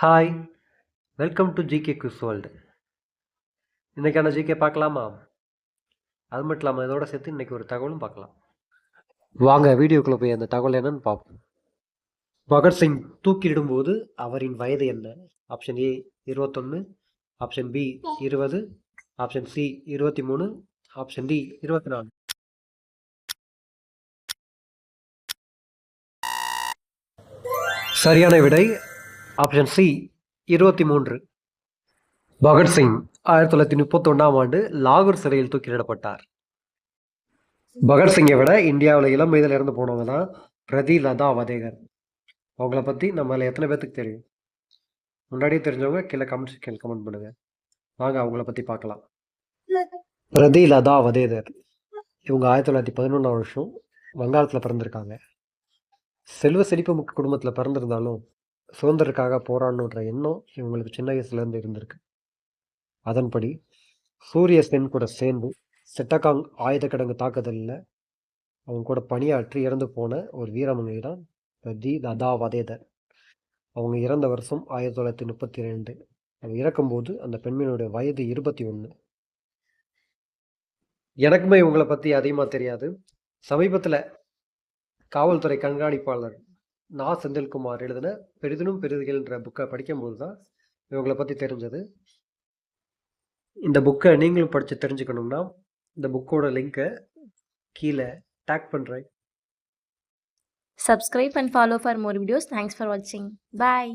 Hi, welcome to GK khus world. இன்றைக்கான GK பார்க்கலாமா? அது மட்டும் இல்லாமல் இதோட சேர்த்து இன்றைக்கி ஒரு தகவலும் பார்க்கலாம். வாங்க வீடியோக்குள்ளே போய் அந்த தகவல் என்னன்னு பார்ப்போம். பகத்சிங் தூக்கிலிடும்போது அவரின் வயது என்ன? Option A 21, option B 20, option C 23, option D 24. சரியான விடை ஆப்ஷன் சி 23. பகத்சிங் 1931ஆம் ஆண்டு லாகூர் சிறையில் தூக்கிலிடப்பட்டார். பகத்சிங்கை விட இந்தியாவில் இளம் வயதில் இறந்து போனவங்க தான் பிரதி லதா வதேகர். அவங்கள பற்றி நம்மள எத்தனை பேர்த்துக்கு தெரியும்? முன்னாடியே தெரிஞ்சவங்க கீழே கமெண்ட் பண்ணுங்க. வாங்க அவங்கள பற்றி பார்க்கலாம். பிரதி லதா வதேகர் இவங்க 1911ஆம் வருஷம் வங்காளத்தில் பிறந்திருக்காங்க. செல்வ செழிப்பு மிக்க குடும்பத்தில் பிறந்திருந்தாலும் சுதந்திரத்துக்காக போராடணுன்ற எண்ணம் இவங்களுக்கு சின்ன வயசுலேருந்து இருந்திருக்கு. அதன்படி சூரிய சென் கூட சேர்ந்து செட்டகாங் ஆயுத கிடங்கு தாக்குதலில் அவங்க கூட பணியாற்றி இறந்து போன ஒரு வீரமங்கை தான் பிரதி லதா வதேகர். அவங்க இறந்த வருஷம் 1932. அவங்க இறக்கும்போது அந்த பெண்மணியோட வயது 21. எனக்குமே இவங்களை பற்றி அதிகமாக தெரியாது. சமீபத்தில் காவல்துறை கண்காணிப்பாளர் நா செந்தில்குமார் எழுதின பெரிதினும் பெரிதுகள்ன்ற புக்கை படிக்கும்போது தான் இவங்களை பற்றி தெரிஞ்சது. இந்த புக்கை நீங்களும் படித்து தெரிஞ்சுக்கணும்னா இந்த புக்கோட லிங்கை கீழே டேக் பண்ணுறேன். Subscribe and follow for more videos. Thanks for watching. Bye.